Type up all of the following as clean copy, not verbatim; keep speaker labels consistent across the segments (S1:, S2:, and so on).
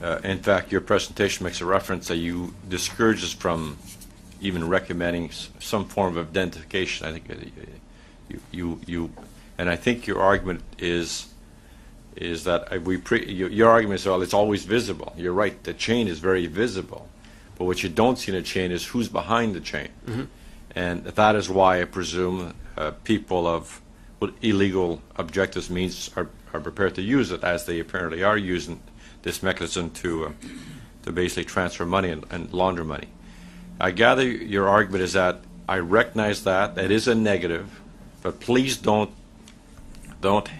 S1: In fact, your presentation makes a reference that you discourage us from even recommending some form of identification. I think and I think your argument is that your argument is, well, it's always visible. You're right, the chain is very visible, but what you don't see in a chain is who's behind the chain. Mm-hmm. And that is why I presume people of what illegal objectives means are prepared to use it, as they apparently are using this mechanism to basically transfer money and launder money. I gather your argument is that I recognize that is a negative, but please don't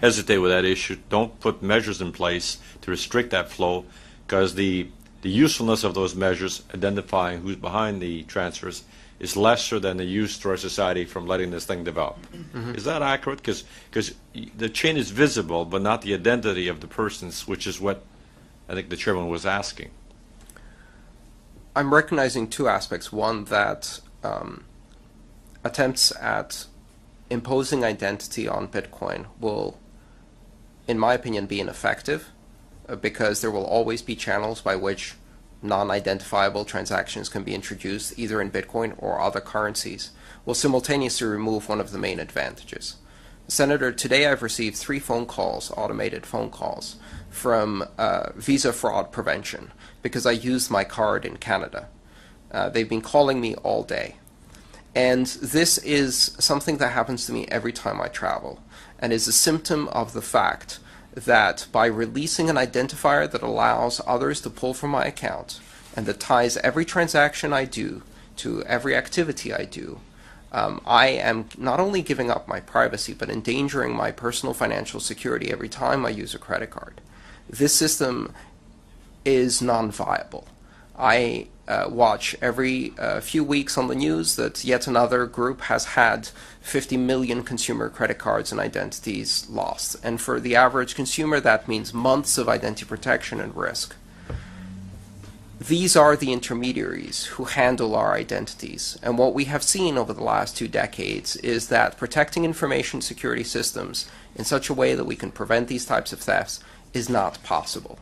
S1: hesitate with that issue. Don't put measures in place to restrict that flow, because the usefulness of those measures, identifying who's behind the transfers, is lesser than the use to our society from letting this thing develop. Mm-hmm. Is that accurate? Because the chain is visible, but not the identity of the persons, which is what I think the chairman was asking.
S2: I'm recognizing two aspects. One, that attempts at imposing identity on Bitcoin will, in my opinion, be ineffective, because there will always be channels by which non-identifiable transactions can be introduced, either in Bitcoin or other currencies, will simultaneously remove one of the main advantages. Senator, today I've received 3 phone calls, automated phone calls, from Visa Fraud Prevention, because I used my card in Canada. They've been calling me all day. And this is something that happens to me every time I travel, and is a symptom of the fact that by releasing an identifier that allows others to pull from my account, and that ties every transaction I do to every activity I do, I am not only giving up my privacy, but endangering my personal financial security every time I use a credit card. This system is non-viable. I watch every few weeks on the news that yet another group has had 50 million consumer credit cards and identities lost. And for the average consumer, that means months of identity protection and risk. These are the intermediaries who handle our identities. And what we have seen over the last 2 decades is that protecting information security systems in such a way that we can prevent these types of thefts is not possible.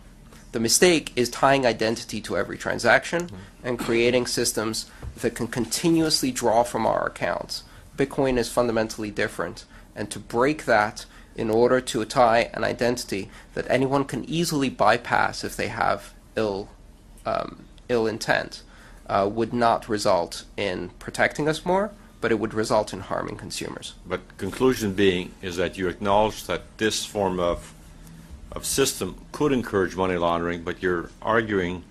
S2: The mistake is tying identity to every transaction and creating systems that can continuously draw from our accounts. Bitcoin is fundamentally different, and to break that in order to tie an identity that anyone can easily bypass if they have ill intent would not result in protecting us more, but it would result in harming consumers.
S1: But conclusion being is that you acknowledge that this form of system could encourage money laundering, but you're arguing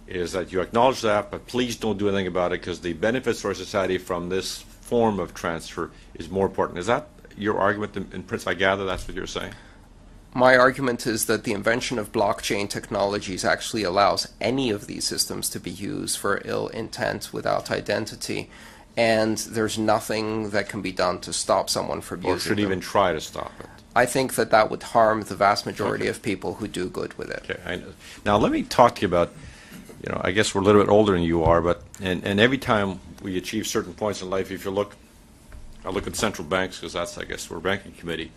S1: is that you acknowledge that, but please don't do anything about it because the benefits for our society from this form of transfer is more important. Is that your argument in principle? I gather that's what you're saying.
S2: My argument is that the invention of blockchain technologies actually allows any of these systems to be used for ill intent without identity, and there's nothing that can be done to stop someone from using them.
S1: Or should even try to stop it.
S2: I think that that would harm the vast majority of people who do good with it.
S1: Okay, I know. Now let me talk to you about, I guess we're a little bit older than you are, but and every time we achieve certain points in life, if you look, I look at central banks because that's, I guess, we're a banking committee.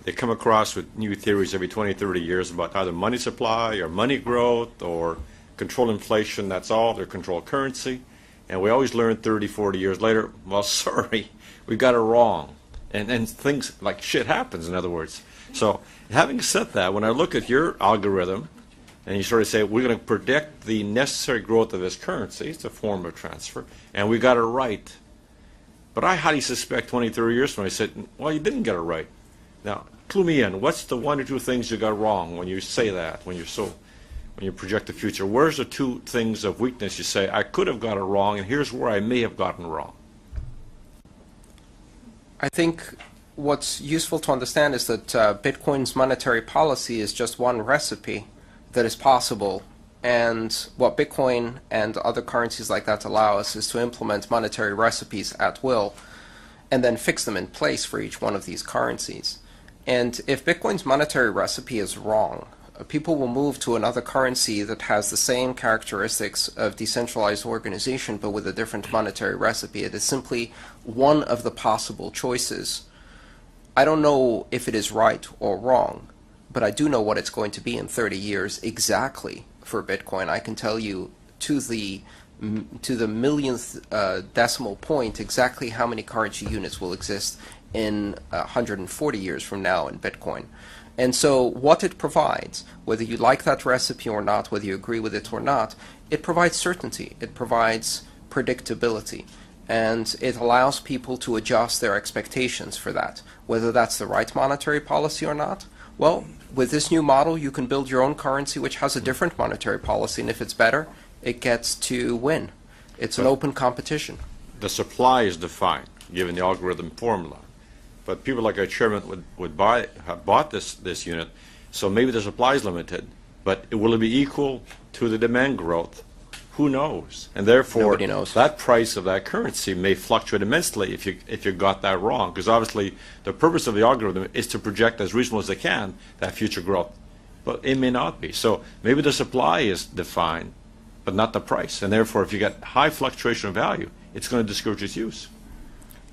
S1: They come across with new theories every 20, 30 years about either money supply or money growth or control inflation. That's all. They're control currency. And we always learn 30, 40 years later, well, sorry, we got it wrong. And things like shit happens, in other words. So having said that, when I look at your algorithm and you sort of say, we're going to predict the necessary growth of this currency, it's a form of transfer, and we got it right. But I highly suspect 20, 30 years from now, I said, well, you didn't get it right. Now, clue me in. What's the 1 or 2 things you got wrong when you say that, when you project the future? Where's the 2 things of weakness you say, I could have got it wrong, and here's where I may have gotten wrong?
S2: I think what's useful to understand is that Bitcoin's monetary policy is just one recipe that is possible, and what Bitcoin and other currencies like that allow us is to implement monetary recipes at will and then fix them in place for each one of these currencies. And if Bitcoin's monetary recipe is wrong, people will move to another currency that has the same characteristics of decentralized organization but with a different monetary recipe. It is simply one of the possible choices. I don't know if it is right or wrong, but I do know what it's going to be in 30 years exactly for Bitcoin. I can tell you to the millionth decimal point exactly how many currency units will exist in 140 years from now in Bitcoin. And so what it provides, whether you like that recipe or not, whether you agree with it or not, it provides certainty, it provides predictability, and it allows people to adjust their expectations for that. Whether that's the right monetary policy or not, well, with this new model, you can build your own currency which has a different monetary policy, and if it's better, it gets to win. It's an open competition.
S1: The supply is defined, given the algorithm formula. But people like our chairman would have bought this unit, so maybe the supply is limited, but will it be equal to the demand growth? Who knows? And therefore,
S2: nobody knows.
S1: That price of that currency may fluctuate immensely if you got that wrong, because obviously the purpose of the algorithm is to project as reasonable as they can that future growth. But it may not be. So maybe the supply is defined, but not the price. And therefore, if you get high fluctuation of value, it's going to discourage its use.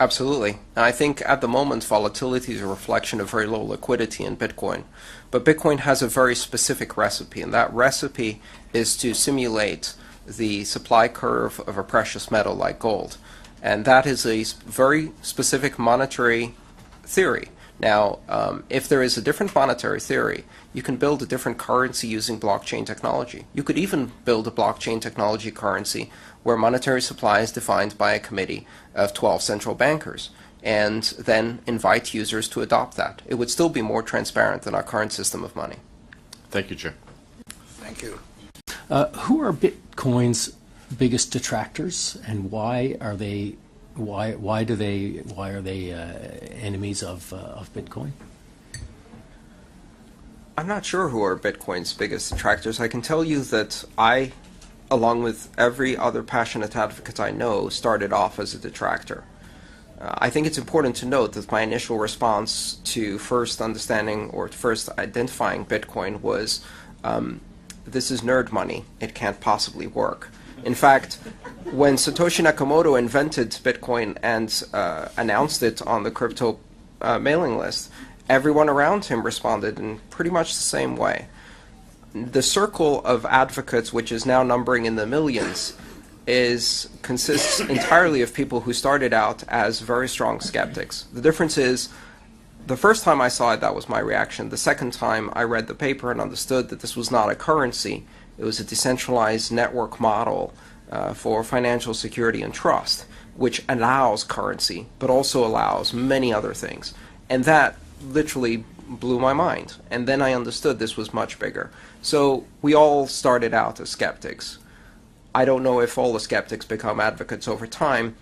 S2: Absolutely. And I think at the moment volatility is a reflection of very low liquidity in Bitcoin. But Bitcoin has a very specific recipe, and that recipe is to simulate the supply curve of a precious metal like gold. And that is a very specific monetary theory. Now, if there is a different monetary theory, you can build a different currency using blockchain technology. You could even build a blockchain technology currency where monetary supply is defined by a committee of 12 central bankers, and then invite users to adopt that. It would still be more transparent than our current system of money.
S1: Thank you, Chair.
S3: Thank you.
S4: Who are Bitcoin's biggest detractors, and why are they enemies of Bitcoin?
S2: I'm not sure who are Bitcoin's biggest detractors. I can tell you that I, along with every other passionate advocate I know, started off as a detractor. I think it's important to note that my initial response to first understanding or first identifying Bitcoin was, this is nerd money, it can't possibly work. In fact, when Satoshi Nakamoto invented Bitcoin and announced it on the crypto mailing list, everyone around him responded in pretty much the same way. The circle of advocates, which is now numbering in the millions, consists entirely of people who started out as very strong skeptics. The difference is, the first time I saw it, that was my reaction. The second time I read the paper and understood that this was not a currency, it was a decentralized network model for financial security and trust, which allows currency, but also allows many other things. And that literally blew my mind. And then I understood this was much bigger. So we all started out as skeptics. I don't know if all the skeptics become advocates over time,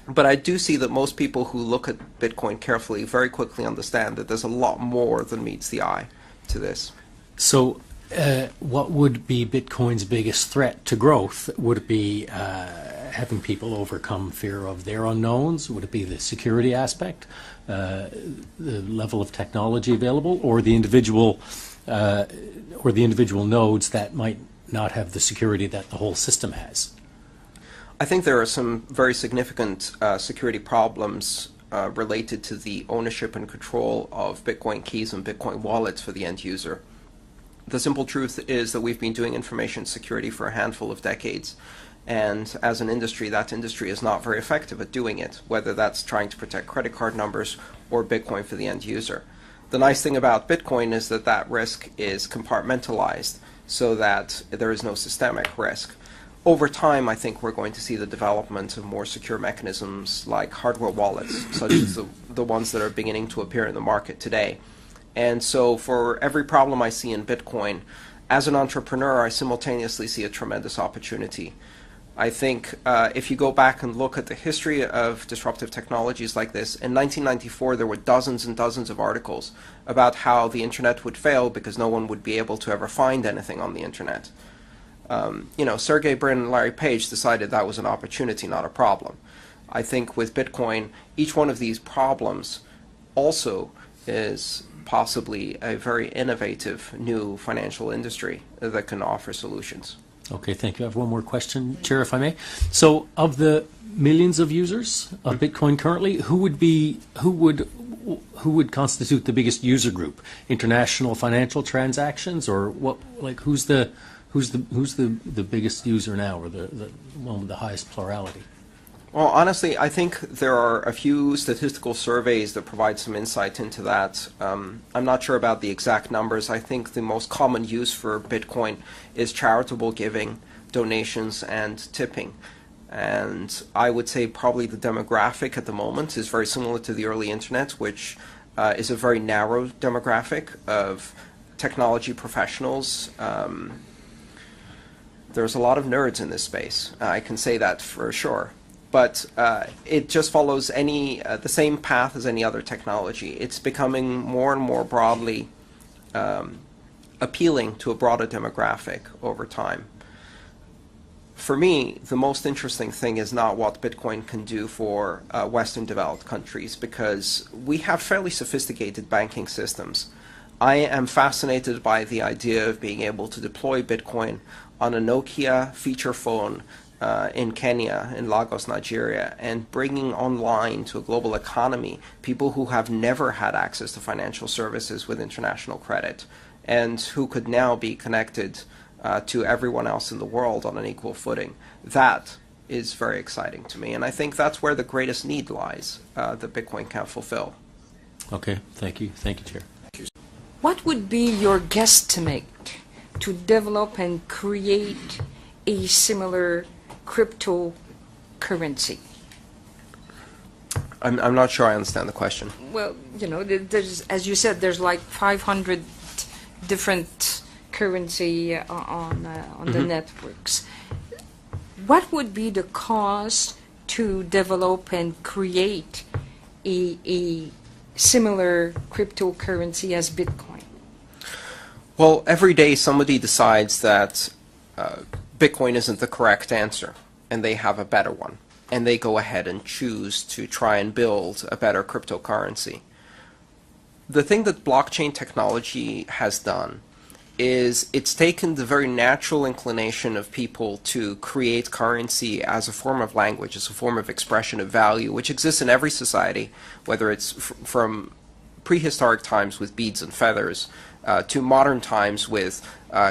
S2: but I do see that most people who look at Bitcoin carefully very quickly understand that there's a lot more than meets the eye to this.
S4: So what would be Bitcoin's biggest threat to growth? Would it be having people overcome fear of their unknowns? Would it be the security aspect, the level of technology available, or the individual nodes that might not have the security that the whole system has?
S2: I think there are some very significant security problems related to the ownership and control of Bitcoin keys and Bitcoin wallets for the end user. The simple truth is that we've been doing information security for a handful of decades, and as an industry, that industry is not very effective at doing it, whether that's trying to protect credit card numbers or Bitcoin for the end user. The nice thing about Bitcoin is that that risk is compartmentalized so that there is no systemic risk. Over time, I think we're going to see the development of more secure mechanisms like hardware wallets, such as the ones that are beginning to appear in the market today. And so for every problem I see in Bitcoin, as an entrepreneur, I simultaneously see a tremendous opportunity. I think if you go back and look at the history of disruptive technologies like this, in 1994 there were dozens and dozens of articles about how the internet would fail because no one would be able to ever find anything on the internet. Sergey Brin and Larry Page decided that was an opportunity, not a problem. I think with Bitcoin, each one of these problems also is possibly a very innovative new financial industry that can offer solutions.
S4: Okay, thank you. I have one more question, Chair, if I may. So, of the millions of users of Bitcoin currently, who would constitute the biggest user group? International financial transactions, or what? Like, who's the Who's the biggest user now, or the one with the highest plurality?
S2: Well, honestly, I think there are a few statistical surveys that provide some insight into that. I'm not sure about the exact numbers. I think the most common use for Bitcoin is charitable giving, donations, and tipping. And I would say probably the demographic at the moment is very similar to the early internet, which is a very narrow demographic of technology professionals. There's a lot of nerds in this space. I can say that for sure. But it just follows the same path as any other technology. It's becoming more and more broadly appealing to a broader demographic over time. For me, the most interesting thing is not what Bitcoin can do for Western developed countries, because we have fairly sophisticated banking systems. I am fascinated by the idea of being able to deploy Bitcoin on a Nokia feature phone in Kenya, in Lagos, Nigeria, and bringing online to a global economy people who have never had access to financial services with international credit, and who could now be connected to everyone else in the world on an equal footing. That is very exciting to me, and I think that's where the greatest need lies that Bitcoin can fulfill.
S4: Okay, thank you. Thank you, Chair.
S3: What would be your guesstimate to develop and create a similar cryptocurrency?
S2: I'm not sure I understand the question.
S3: Well, you know, there's, as you said, there's like 500 different currency on the networks. What would be the cost to develop and create a similar cryptocurrency as Bitcoin?
S2: Well, every day somebody decides that Bitcoin isn't the correct answer, and they have a better one, and they go ahead and choose to try and build a better cryptocurrency. The thing that blockchain technology has done is it's taken the very natural inclination of people to create currency as a form of language, as a form of expression of value, which exists in every society, whether it's from prehistoric times with beads and feathers to modern times with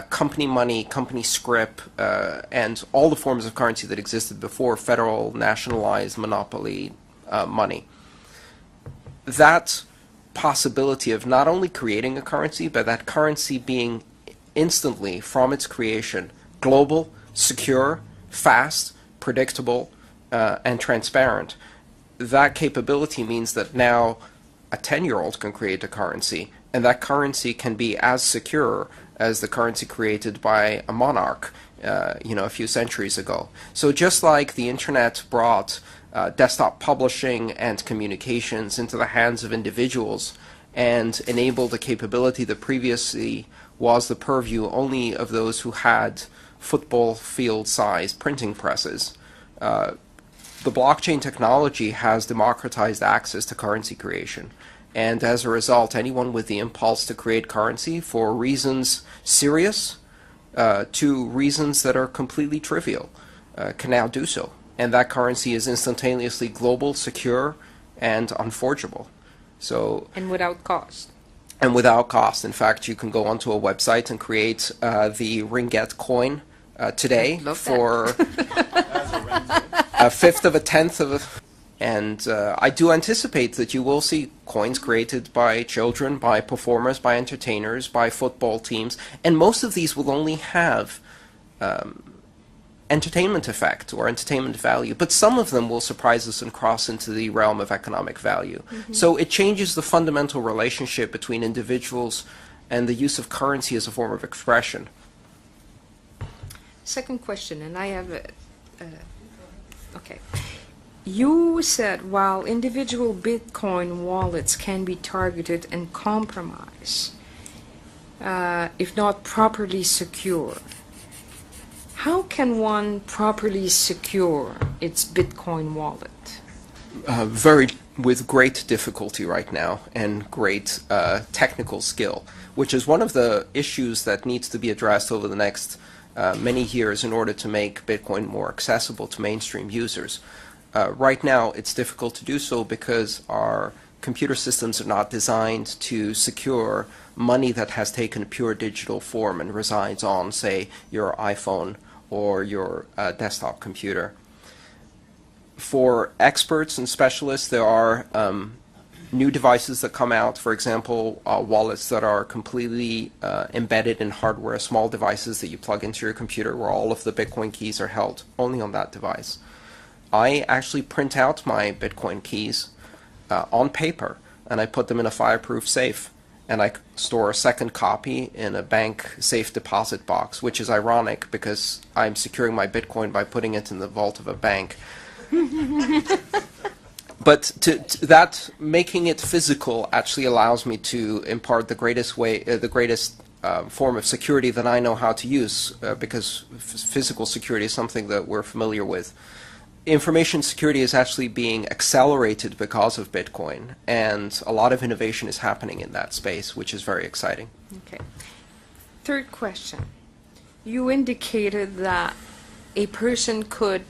S2: company money, company scrip, and all the forms of currency that existed before federal, nationalized, monopoly money. That possibility of not only creating a currency, but that currency being instantly, from its creation, global, secure, fast, predictable, and transparent. That capability means that now a 10-year-old can create a currency, and that currency can be as secure as the currency created by a monarch, a few centuries ago. So just like the internet brought desktop publishing and communications into the hands of individuals and enabled a capability that previously was the purview only of those who had football field-sized printing presses, the blockchain technology has democratized access to currency creation. And as a result, anyone with the impulse to create currency for reasons serious to reasons that are completely trivial can now do so. And that currency is instantaneously global, secure, and unforgeable.
S3: And without cost.
S2: And without cost. In fact, you can go onto a website and create the ringgit coin today for a fifth of a tenth of a... And I do anticipate that you will see coins created by children, by performers, by entertainers, by football teams, and most of these will only have entertainment effect or entertainment value, but some of them will surprise us and cross into the realm of economic value. Mm-hmm. So it changes the fundamental relationship between individuals and the use of currency as a form of expression.
S3: Second question, and I have okay. You said while individual Bitcoin wallets can be targeted and compromised, if not properly secure, how can one properly secure its Bitcoin wallet?
S2: With great difficulty right now and great technical skill, which is one of the issues that needs to be addressed over the next many years in order to make Bitcoin more accessible to mainstream users. Right now, it's difficult to do so because our computer systems are not designed to secure money that has taken a pure digital form and resides on, say, your iPhone or your desktop computer. For experts and specialists, there are new devices that come out, for example, wallets that are completely embedded in hardware, small devices that you plug into your computer where all of the Bitcoin keys are held only on that device. I actually print out my Bitcoin keys on paper, and I put them in a fireproof safe, and I store a second copy in a bank safe deposit box, which is ironic because I'm securing my Bitcoin by putting it in the vault of a bank. But to that, making it physical actually allows me to impart the greatest form of security that I know how to use, because physical security is something that we're familiar with. Information security is actually being accelerated because of Bitcoin, and a lot of innovation is happening in that space, which is very exciting.
S3: Okay. Third question. You indicated that a person could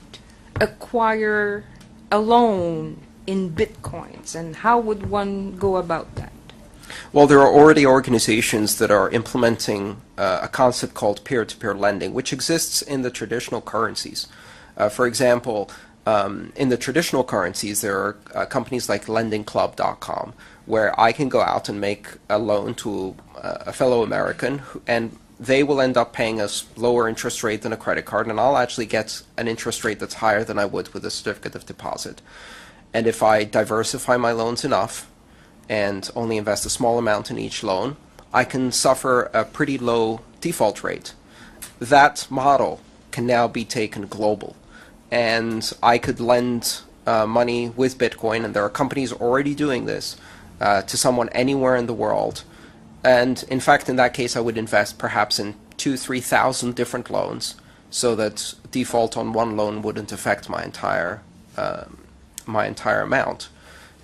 S3: acquire a loan in Bitcoins, and how would one go about that?
S2: Well, there are already organizations that are implementing a concept called peer-to-peer lending, which exists in the traditional currencies. For example, in the traditional currencies, there are companies like lendingclub.com, where I can go out and make a loan to a fellow American, and they will end up paying a lower interest rate than a credit card, and I'll actually get an interest rate that's higher than I would with a certificate of deposit. And if I diversify my loans enough and only invest a small amount in each loan, I can suffer a pretty low default rate. That model can now be taken global. And I could lend money with Bitcoin, and there are companies already doing this, to someone anywhere in the world. And in fact, in that case, I would invest perhaps in 2,000-3,000 different loans, so that default on one loan wouldn't affect my entire amount,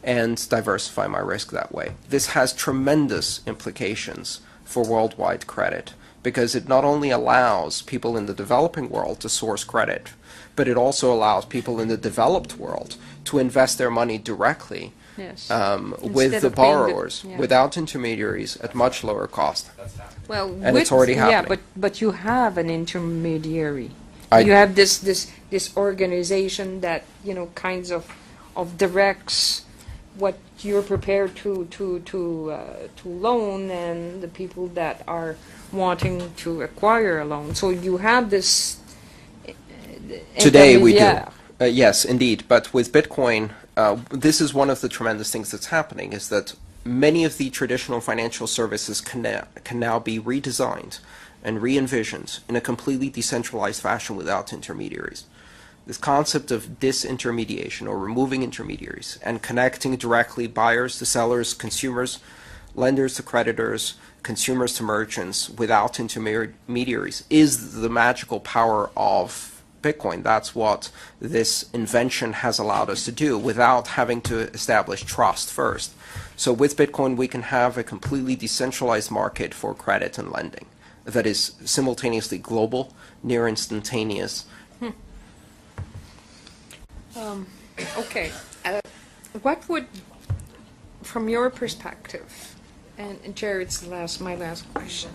S2: and diversify my risk that way. This has tremendous implications for worldwide credit, because it not only allows people in the developing world to source credit, but it also allows people in the developed world to invest their money directly with the borrowers, without intermediaries, at much lower cost.
S3: Well,
S2: and it's already happening.
S3: Yeah, but you have an intermediary. You have this organization that kinds of directs what you're prepared to loan, and the people that are wanting to acquire a loan. So you have this.
S2: Today we do. Yes, indeed. But with Bitcoin, this is one of the tremendous things that's happening, is that many of the traditional financial services can now be redesigned and re-envisioned in a completely decentralized fashion without intermediaries. This concept of disintermediation, or removing intermediaries, and connecting directly buyers to sellers, consumers, lenders to creditors, consumers to merchants, without intermediaries, is the magical power of Bitcoin. That's what this invention has allowed us to do, without having to establish trust first. So with Bitcoin, we can have a completely decentralized market for credit and lending that is simultaneously global, near instantaneous.
S3: Okay. What would, from your perspective, and Jared's my last question,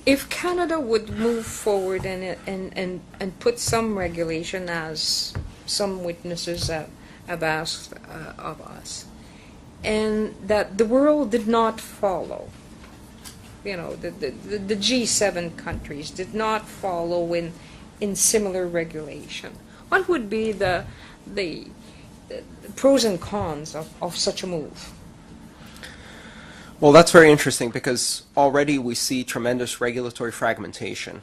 S3: if Canada would move forward and put some regulation, as some witnesses have asked of us, and that the world did not follow, the G7 countries did not follow in similar regulation, what would be the pros and cons of such a move?
S2: Well, that's very interesting, because already we see tremendous regulatory fragmentation.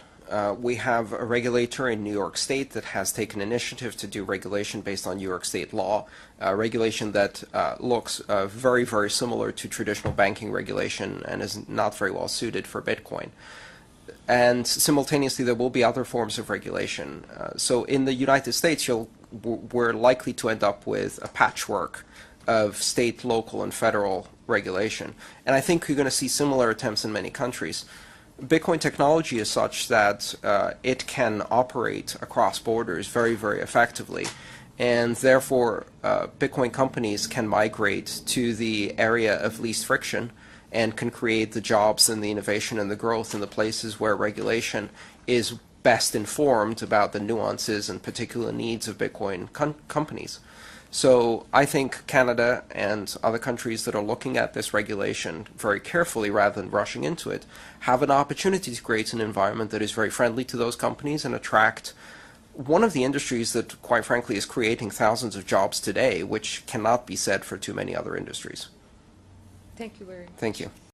S2: We have a regulator in New York State that has taken initiative to do regulation based on New York State law, regulation that looks very, very similar to traditional banking regulation and is not very well suited for Bitcoin. And simultaneously, there will be other forms of regulation. So in the United States, we're likely to end up with a patchwork of state, local, and federal regulation. And I think you're going to see similar attempts in many countries. Bitcoin technology is such that it can operate across borders very, very effectively. and therefore Bitcoin companies can migrate to the area of least friction and can create the jobs and the innovation and the growth in the places where regulation is best informed about the nuances and particular needs of Bitcoin companies. So I think Canada and other countries that are looking at this regulation very carefully rather than rushing into it have an opportunity to create an environment that is very friendly to those companies and attract one of the industries that, quite frankly, is creating thousands of jobs today, which cannot be said for too many other industries.
S3: Thank you very much.
S2: Thank you.